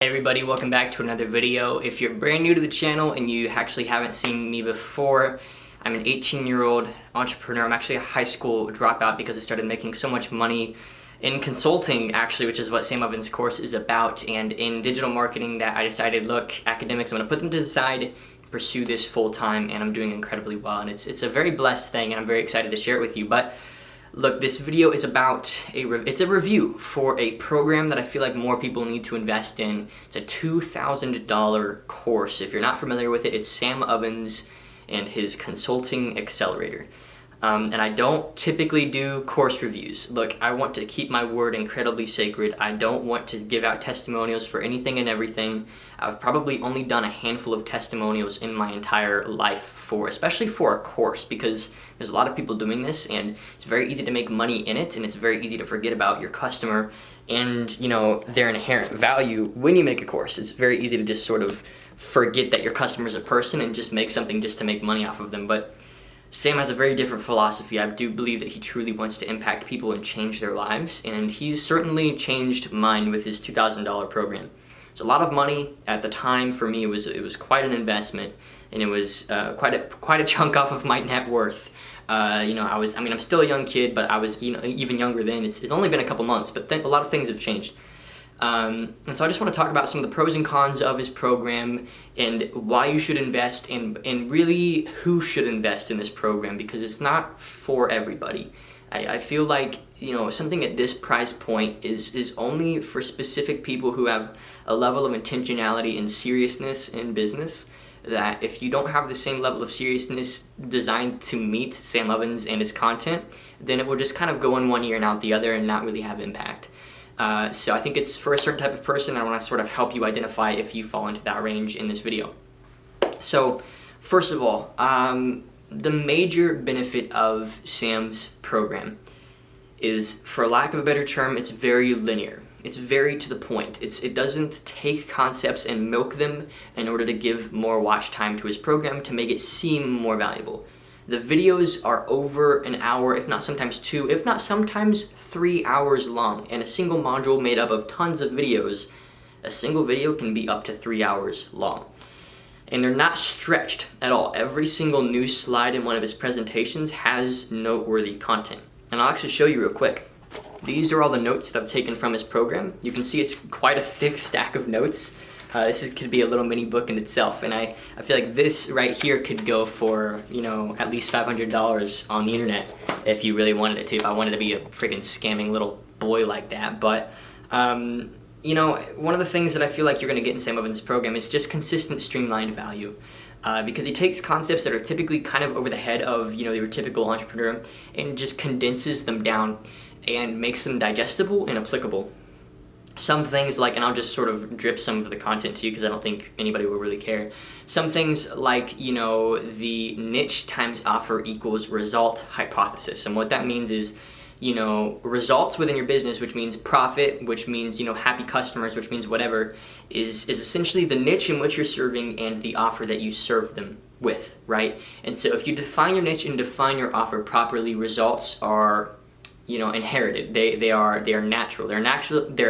Hey everybody, welcome back to another video. If you're brand new to the channel and you actually haven't seen me before, I'm an 18-year-old entrepreneur. I'm actually a high school dropout because I started making so much money in consulting, actually, which is what Sam Ovens' course is about, and in digital marketing that I decided, look, academics, I'm going to put them to the side, pursue this full-time, and I'm doing incredibly well. And it's a very blessed thing, and I'm very excited to share it with you. But look, this video is about it's a review for a program that I feel like more people need to invest in. It's a $2,000 course. If you're not familiar with it, it's Sam Ovens and his Consulting Accelerator. And I don't typically do course reviews. Look, I want to keep my word incredibly sacred. I don't want to give out testimonials for anything and everything. I've probably only done a handful of testimonials in my entire life especially for a course, because there's a lot of people doing this and it's very easy to make money in it, and it's very easy to forget about your customer and, their inherent value when you make a course. It's very easy to just sort of forget that your customer's a person and just make something just to make money off of them. But Sam has a very different philosophy. I do believe that he truly wants to impact people and change their lives, and he's certainly changed mine with his $2,000 program. It's a lot of money at the time. For me, it was quite an investment, and it was quite a chunk off of my net worth. I'm still a young kid, but I was even younger then. It's only been a couple months, but a lot of things have changed. And so I just want to talk about some of the pros and cons of his program and why you should invest, and really who should invest in this program, because it's not for everybody. I feel like something at this price point is only for specific people who have a level of intentionality and seriousness in business, that if you don't have the same level of seriousness designed to meet Sam Ovens and his content, then it will just kind of go in one ear and out the other and not really have impact. So I think it's for a certain type of person. I want to sort of help you identify if you fall into that range in this video. So first of all, the major benefit of Sam's program is, for lack of a better term, it's very linear. It's very to the point. It doesn't take concepts and milk them in order to give more watch time to his program to make it seem more valuable. The videos are over an hour, if not sometimes 2, if not sometimes 3 hours long, and a single module made up of tons of videos. A single video can be up to 3 hours long. And they're not stretched at all. Every single new slide in one of his presentations has noteworthy content. And I'll actually show you real quick. These are all the notes that I've taken from his program. You can see it's quite a thick stack of notes. This could be a little mini book in itself, and I feel like this right here could go for, at least $500 on the internet if you really wanted it to, if I wanted to be a freaking scamming little boy like that. But, one of the things that I feel like you're going to get in Sam Ovens' program is just consistent, streamlined value. Because he takes concepts that are typically kind of over the head of, your typical entrepreneur, and just condenses them down and makes them digestible and applicable. Some things like, and I'll just sort of drip some of the content to you because I don't think anybody will really care. Some things like, the niche times offer equals result hypothesis. And what that means is, results within your business, which means profit, which means, happy customers, which means whatever, is essentially the niche in which you're serving and the offer that you serve them with, right? And so if you define your niche and define your offer properly, results are inherited. They are natural. They're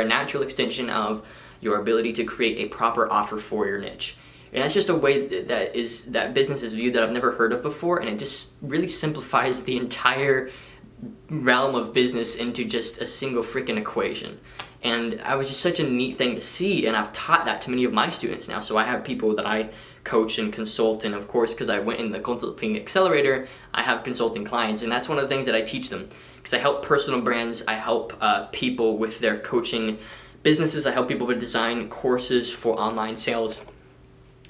a natural extension of your ability to create a proper offer for your niche. And that's just a way that business is viewed that I've never heard of before, and it just really simplifies the entire realm of business into just a single freaking equation. And it was just such a neat thing to see, and I've taught that to many of my students now. So I have people that I coach and consult, and of course, because I went in the Consulting Accelerator, I have consulting clients, and that's one of the things that I teach them. Because I help personal brands, I help people with their coaching businesses, I help people with design courses for online sales.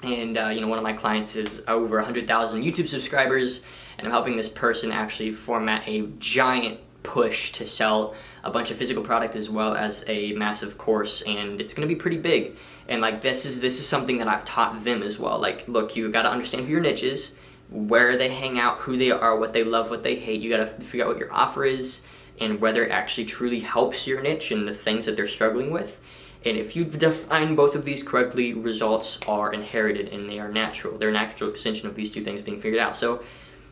And one of my clients is over 100,000 YouTube subscribers, and I'm helping this person actually format a giant push to sell a bunch of physical product as well as a massive course, and it's going to be pretty big. And this is something that I've taught them as well. Look, you got to understand who your niche is, where they hang out, who they are, what they love, what they hate. You got to figure out what your offer is and whether it actually truly helps your niche and the things that they're struggling with. And if you define both of these correctly, results are inherited and they are natural. They're a natural extension of these two things being figured out. So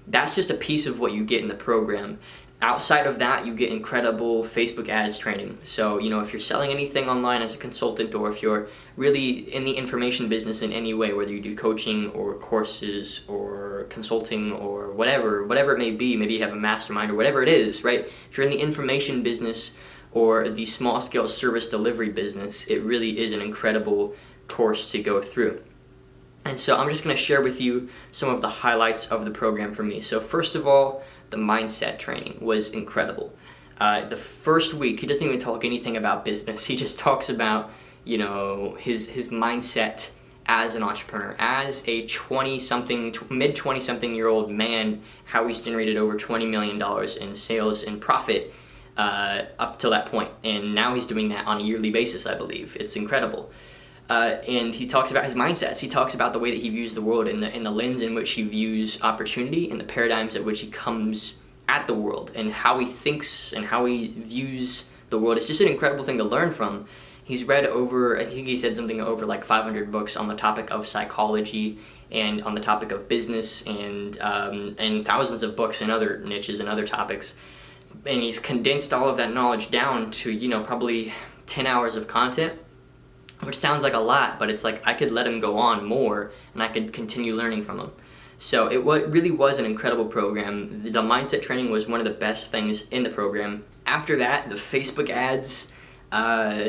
that's just a piece of what you get in the program. Outside of that, you get incredible Facebook ads training. So, if you're selling anything online as a consultant, or if you're really in the information business in any way, whether you do coaching or courses or consulting or whatever it may be, maybe you have a mastermind or whatever it is, right? If you're in the information business or the small scale service delivery business, it really is an incredible course to go through. And so I'm just going to share with you some of the highlights of the program for me. So first of all, the mindset training was incredible. The first week, he doesn't even talk anything about business. He just talks about, his mindset as an entrepreneur, as a mid 20-something year old man, how he's generated over $20 million in sales and profit up till that point. And now he's doing that on a yearly basis, I believe. It's incredible. And he talks about his mindsets. He talks about the way that he views the world, and the lens in which he views opportunity, and the paradigms at which he comes at the world, and how he thinks and how he views the world. It's just an incredible thing to learn from. He's read over, I think he said something over like 500 books on the topic of psychology and on the topic of business, and thousands of books in other niches and other topics. And he's condensed all of that knowledge down to, probably 10 hours of content, which sounds like a lot, but it's like I could let him go on more and I could continue learning from him. So it really was an incredible program. The mindset training was one of the best things in the program. After that, the Facebook ads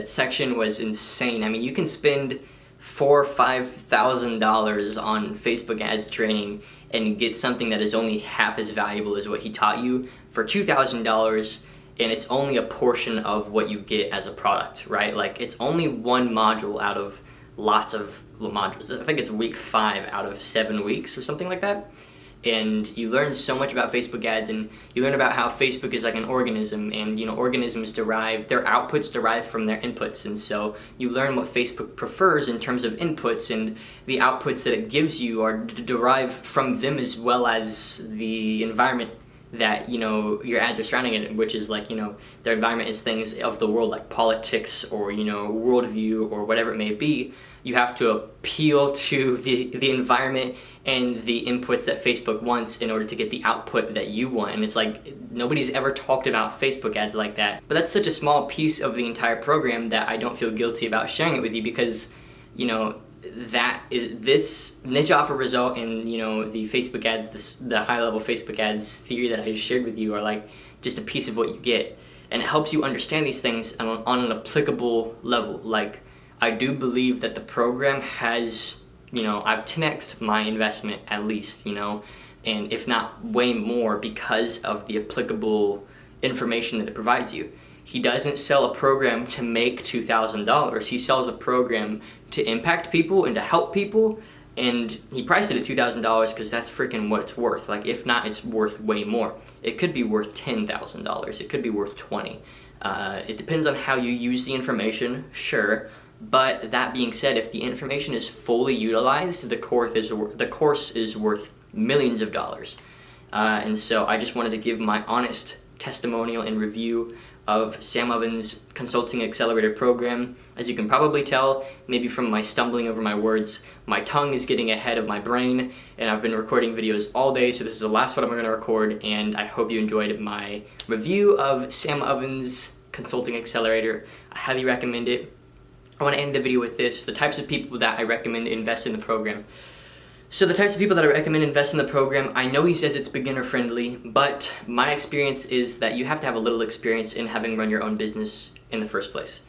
section was insane. I mean, you can spend $4,000 or $5,000 on Facebook ads training and get something that is only half as valuable as what he taught you for $2,000. And it's only a portion of what you get as a product, right? Like, it's only one module out of lots of modules. I think it's week 5 out of 7 weeks or something like that. And you learn so much about Facebook ads, and you learn about how Facebook is like an organism, and organisms their outputs derive from their inputs. And so you learn what Facebook prefers in terms of inputs, and the outputs that it gives you are derived from them, as well as the environment that your ads are surrounding it, which is like their environment is things of the world, like politics or worldview or whatever it may be. You have to appeal to the environment and the inputs that Facebook wants in order to get the output that you want. And it's like nobody's ever talked about Facebook ads like that. But that's such a small piece of the entire program that I don't feel guilty about sharing it with you, because this niche offer result and the Facebook ads, the high level Facebook ads theory that I just shared with you are like just a piece of what you get, and it helps you understand these things on an applicable level. Like, I do believe that the program has, I've 10x'd my investment at least, and if not way more, because of the applicable information that it provides you. He doesn't sell a program to make $2,000. He sells a program to impact people and to help people, and he priced it at $2,000 because that's freaking what it's worth. Like, if not, it's worth way more. It could be worth $10,000. It could be worth $20,000. It depends on how you use the information, sure. But that being said, if the information is fully utilized, the course is worth millions of dollars. And so I just wanted to give my honest testimonial and review of Sam Ovens' Consulting Accelerator program. As you can probably tell, maybe from my stumbling over my words, my tongue is getting ahead of my brain, and I've been recording videos all day, so this is the last one I'm going to record, and I hope you enjoyed my review of Sam Ovens' Consulting Accelerator. I highly recommend it. I want to end the video with this: the types of people that I recommend invest in the program. So the types of people that I recommend invest in the program, I know he says it's beginner friendly, but my experience is that you have to have a little experience in having run your own business in the first place.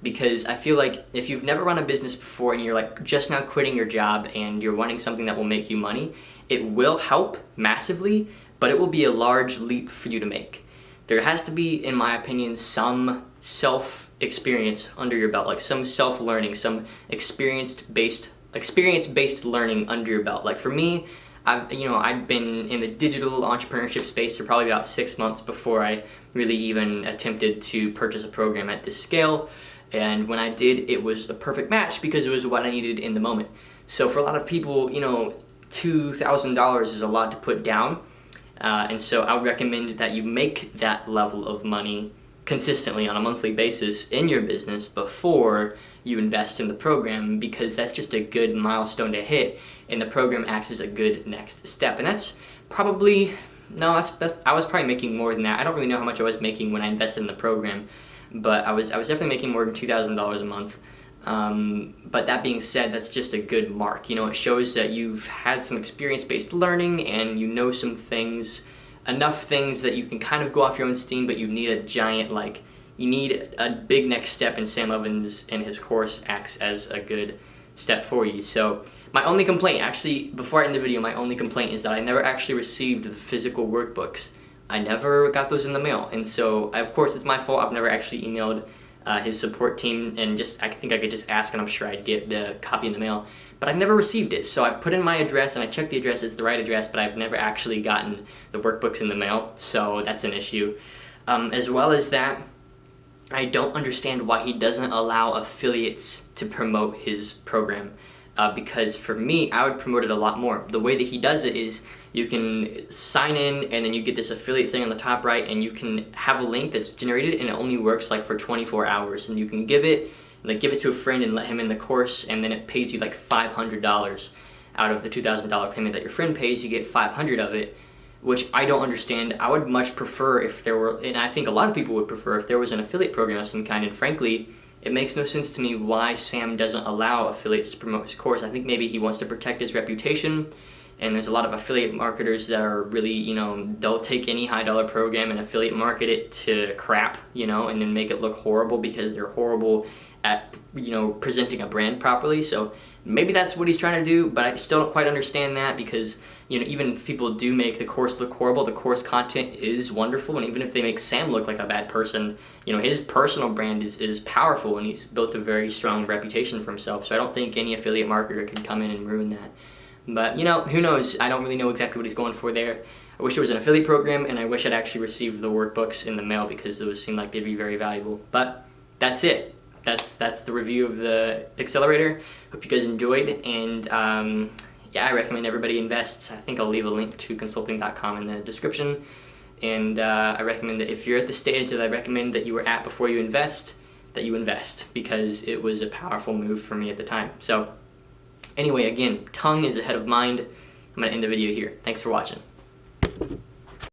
Because I feel like if you've never run a business before and you're like just now quitting your job and you're wanting something that will make you money, it will help massively, but it will be a large leap for you to make. There has to be, in my opinion, some self-experience under your belt, like some self-learning, some experience-based learning under your belt. Like for me, I've been in the digital entrepreneurship space for probably about 6 months before I really even attempted to purchase a program at this scale. And when I did, it was the perfect match because it was what I needed in the moment. So for a lot of people, $2,000 is a lot to put down. And so I would recommend that you make that level of money consistently on a monthly basis in your business before you invest in the program, because that's just a good milestone to hit, and the program acts as a good next step. And that's probably No, I was probably making more than that. I don't really know how much I was making when I invested in the program, but I was definitely making more than $2,000 a month. But that being said, that's just a good mark. You know, it shows that you've had some experience-based learning and you know some things, enough things that you can kind of go off your own steam, but you need a giant, like, you need a big next step, and Sam Evans and his course acts as a good step for you. So my only complaint, actually, before I end the video, my only complaint is that I never actually received the physical workbooks. I never got those in the mail, and so, of course, it's my fault. I've never actually emailed his support team, and I think I could just ask, and I'm sure I'd get the copy in the mail. But I've never received it, so I put in my address, and I checked the address, it's the right address, but I've never actually gotten the workbooks in the mail, so that's an issue. As well as that, I don't understand why he doesn't allow affiliates to promote his program. Because for me, I would promote it a lot more. The way that he does it is you can sign in, and then you get this affiliate thing on the top right, and you can have a link that's generated, and it only works like for 24 hours. And you can give it to a friend and let him in the course, and then it pays you like $500 out of the $2,000 payment that your friend pays. You get 500 of it, which I don't understand. I would much prefer if there were, and I think a lot of people would prefer if there was an affiliate program of some kind. And frankly, it makes no sense to me why Sam doesn't allow affiliates to promote his course. I think maybe he wants to protect his reputation, and there's a lot of affiliate marketers that are really, you know, they'll take any high-dollar program and affiliate market it to crap, you know, and then make it look horrible because they're horrible at, you know, presenting a brand properly. So maybe that's what he's trying to do, but I still don't quite understand that because, you know, even if people do make the course look horrible, the course content is wonderful, and even if they make Sam look like a bad person, you know, his personal brand is powerful, and he's built a very strong reputation for himself, so I don't think any affiliate marketer could come in and ruin that. But, you know, who knows? I don't really know exactly what he's going for there. I wish there was an affiliate program, and I wish I'd actually received the workbooks in the mail because those seem like they'd be very valuable. But that's it. That's the review of the Accelerator. Hope you guys enjoyed, and yeah, I recommend everybody invests. I think I'll leave a link to consulting.com in the description. And I recommend that if you're at the stage that I recommend that you were at before you invest, that you invest, because it was a powerful move for me at the time. So anyway, again, tongue is ahead of mind. I'm going to end the video here. Thanks for watching.